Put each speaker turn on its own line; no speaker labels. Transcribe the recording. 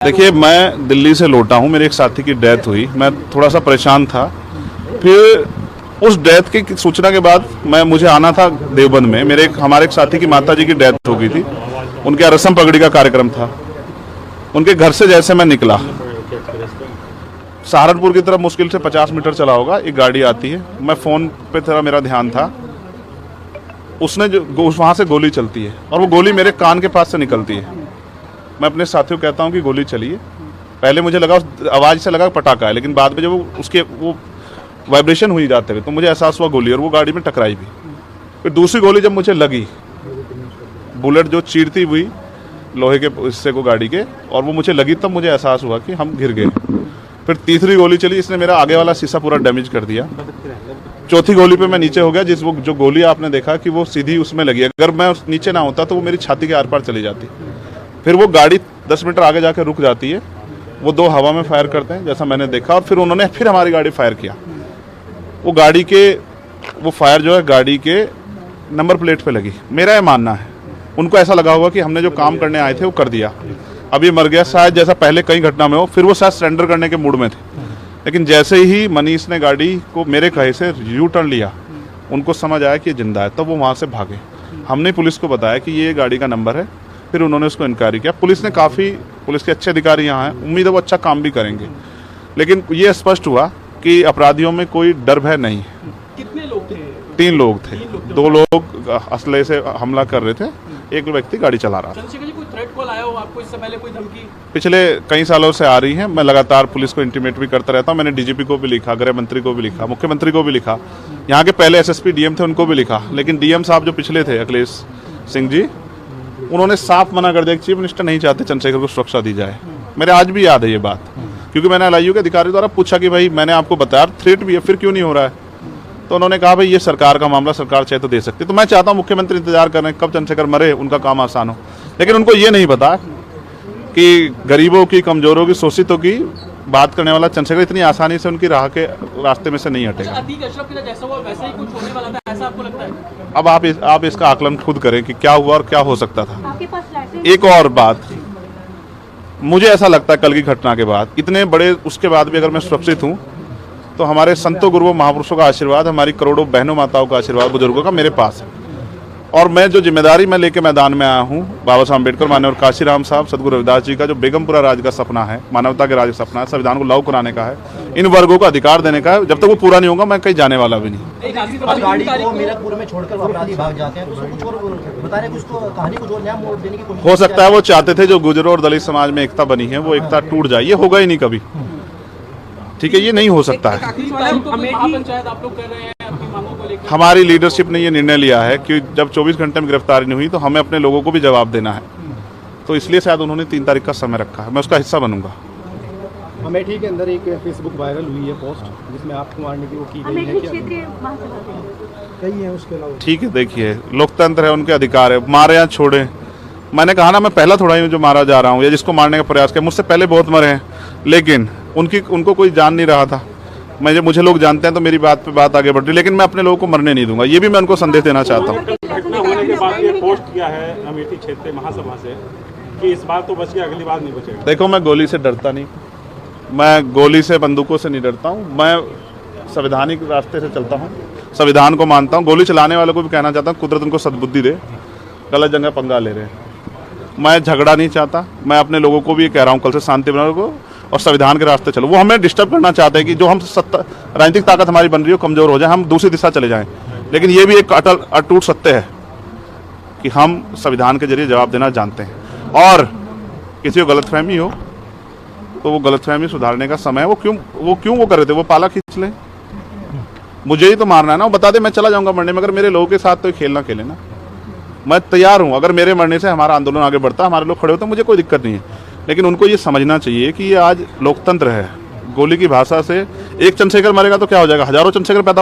देखिए, मैं दिल्ली से लौटा हूँ। मेरे एक साथी की डेथ हुई, मैं थोड़ा सा परेशान था। फिर उस डेथ की सूचना के बाद मुझे आना था देवबंद में। हमारे एक साथी की माताजी की डेथ हो गई थी। उनके यहाँ रस्म पगड़ी का कार्यक्रम था। उनके घर से जैसे मैं निकला, सहारनपुर की तरफ मुश्किल से 50 मीटर चला होगा, एक गाड़ी आती है। मैं फ़ोन पे थोड़ा मेरा ध्यान था। उसने जो वहाँ से गोली चलती है और वो गोली मेरे कान के पास से निकलती है। मैं अपने साथियों को कहता हूँ कि गोली चली है। पहले मुझे लगा, उस आवाज़ से लगा पटाखा है, लेकिन बाद में जब वो वाइब्रेशन हुई जाते हुए तो मुझे एहसास हुआ गोली, और वो गाड़ी में टकराई भी। फिर दूसरी गोली जब मुझे लगी, बुलेट जो चीरती हुई लोहे के हिस्से को गाड़ी के, और वो मुझे लगी, तब मुझे एहसास हुआ कि हम गिर गए। फिर तीसरी गोली चली, इसने मेरा आगे वाला शीशा पूरा डैमेज कर दिया। चौथी गोली पे मैं नीचे हो गया। जो गोली आपने देखा कि वो सीधी उसमें लगी। अगर मैं नीचे ना होता तो वो मेरी छाती के आर पार चली जाती। फिर वो गाड़ी 10 मीटर आगे जाकर रुक जाती है। वो दो हवा में फायर करते हैं जैसा मैंने देखा, और फिर उन्होंने फिर हमारी गाड़ी फायर किया। वो फायर जो है गाड़ी के नंबर प्लेट पे लगी। मेरा ये मानना है, उनको ऐसा लगा होगा कि हमने जो काम करने आए थे वो कर दिया, अब ये मर गया शायद, जैसा पहले कई घटना में हो। फिर वो शायद सरेंडर करने के मूड में थे, लेकिन जैसे ही मनीष ने गाड़ी को मेरे कहे से यू टर्न लिया, उनको समझ आया कि ये जिंदा है, तब वो वहाँ से भागे। हमने पुलिस को बताया कि ये गाड़ी का नंबर है। फिर उन्होंने उसको इंक्वायरी किया। पुलिस के अच्छे अधिकारी यहाँ हैं, उम्मीद है वो अच्छा काम भी करेंगे। लेकिन ये स्पष्ट हुआ कि अपराधियों में कोई डर भय नहीं है।
कितने लोग थे?
3 लोग थे। 2 लोग असले से हमला कर रहे थे, एक व्यक्ति गाड़ी चला रहा था।
चंद्रशेखर जी, कोई थ्रेट कॉल आया हो आपको इससे पहले, कोई धमकी?
पिछले कई सालों से आ रही है। मैं लगातार पुलिस को इंटीमेट भी करता रहता हूँ। मैंने डीजीपी को भी लिखा, गृह मंत्री को भी लिखा, मुख्यमंत्री को भी लिखा, यहाँ के पहले एसएसपी डीएम थे उनको भी लिखा। लेकिन डीएम साहब जो पिछले थे, अखिलेश सिंह जी, उन्होंने साफ मना कर दिया कि चीफ मिनिस्टर नहीं चाहते चंद्रशेखर को सुरक्षा दी जाए। मेरे आज भी याद है ये बात, क्योंकि मैंने एलआईयू के अधिकारी द्वारा पूछा कि भाई मैंने आपको बताया थ्रेट भी है, फिर क्यों नहीं हो रहा है? तो उन्होंने कहा भाई ये सरकार का मामला, सरकार चाहे तो दे सकती। तो मैं चाहता हूँ मुख्यमंत्री इंतजार कर रहे हैं कब चंद्रशेखर मरे, उनका काम आसान हो। लेकिन उनको ये नहीं पता कि गरीबों की, कमजोरों की, शोषितों की बात करने वाला चंद्रशेखर इतनी आसानी से उनकी रास्ते में से नहीं हटेगा।
अतीक अशरफ के जैसा हुआ वैसा ही कुछ होने वाला था, ऐसा आपको लगता है?
अब आप इसका आकलन खुद करें कि क्या हुआ और क्या हो सकता था।
आपके पास
एक और बात, मुझे ऐसा लगता है कल की घटना के बाद, इतने बड़े उसके बाद भी अगर मैं सुरक्षित हूँ तो हमारे संतों, गुरुओं, महापुरुषों का आशीर्वाद, हमारी करोड़ों बहनों माताओं का आशीर्वाद, बुजुर्गों का मेरे पास है। और मैं जो जिम्मेदारी मैं लेके मैदान में आया हूँ, बाबा साहब अम्बेडकर, माननीय काशीराम साहब, सदगुरु रविदास जी का जो बेगमपुरा राज का सपना है, मानवता के राज का सपना है, संविधान को लागू कराने का है, इन वर्गों को अधिकार देने का है, जब तक वो पूरा नहीं होगा मैं कहीं जाने वाला भी नहीं।
गाड़ी को मीरपुर में छोड़कर अपराधी भाग जाते हैं, तो कुछ और बता रहे हैं, कुछ तो कहानी कुछ और नया मोड़ देने की कोशिश
हो सकता है वो चाहते थे जो गुजरों और दलित समाज में एकता बनी है वो एकता टूट जाए। ये होगा ही नहीं कभी, ठीक है, ये नहीं हो सकता है।
महापंचायत आप लोग कर रहे हैं अपनी मांगों को लेकर?
हमारी लीडरशिप ने ये निर्णय लिया है कि जब 24 घंटे में गिरफ्तारी नहीं हुई तो हमें अपने लोगों को भी जवाब देना है। तो इसलिए शायद उन्होंने 3 तारीख का समय रखा है। मैं उसका हिस्सा बनूंगा।
अमेठी के अंदर एक फेसबुक वायरल हुई है पोस्ट, जिसमें आपको मारने की वो की गई है। कई है उसके अलावा? ठीक है, देखिए लोकतंत्र है, उनके अधिकार है, मारे या छोड़े। मैंने कहा ना, मैं पहला थोड़ा ही जो मारा जा रहा हूँ या जिसको मारने का प्रयास किया। मुझसे पहले बहुत मरे हैं, लेकिन उनको कोई जान नहीं रहा था। मुझे लोग जानते हैं तो मेरी बात पे बात आगे बढ़ रही, लेकिन मैं अपने लोगों को मरने नहीं दूंगा। ये भी मैं उनको संदेश देना चाहता हूँ।
घटना होने के बाद ये पोस्ट किया है अमेठी क्षेत्रीय महासभा से कि इस बार तो बच गया, अगली बार नहीं बचेगा।
देखो, मैं गोली से डरता नहीं, मैं गोली से, बंदूकों से नहीं डरता हूँ। मैं संवैधानिक रास्ते से चलता हूँ, संविधान को मानता हूँ। गोली चलाने वालों को भी कहना चाहता हूँ कुदरत उनको सद्बुद्धि दे, गलत जगह पंगा ले रहे हैं। मैं झगड़ा नहीं चाहता। मैं अपने लोगों को भी कह रहा हूँ कल से शांति बनाओ को और संविधान के रास्ते चलो। वो हमें डिस्टर्ब करना चाहते हैं कि जो हम राजनीतिक ताकत हमारी बन रही हो कमजोर हो जाए, हम दूसरी दिशा चले जाएं। लेकिन ये भी एक अटूट सत्य है कि हम संविधान के जरिए जवाब देना जानते हैं। और किसी को गलतफहमी हो तो वो गलतफहमी सुधारने का समय है। वो क्यों वो कर रहे थे, वो पाला खींच ले। मुझे ही तो मारना है ना, वो बता दे मैं चला जाऊंगा मरने में। अगर मेरे लोगों के साथ तो खेलना खेले ना, मैं तैयार हूँ। अगर मेरे मरने से हमारा आंदोलन आगे बढ़ता, हमारे लोग खड़े होते, मुझे कोई दिक्कत नहीं है। लेकिन उनको ये समझना चाहिए कि ये आज लोकतंत्र है। गोली की भाषा से एक चंद्रशेखर मरेगा तो क्या हो जाएगा, हजारों चंद्रशेखर पैदा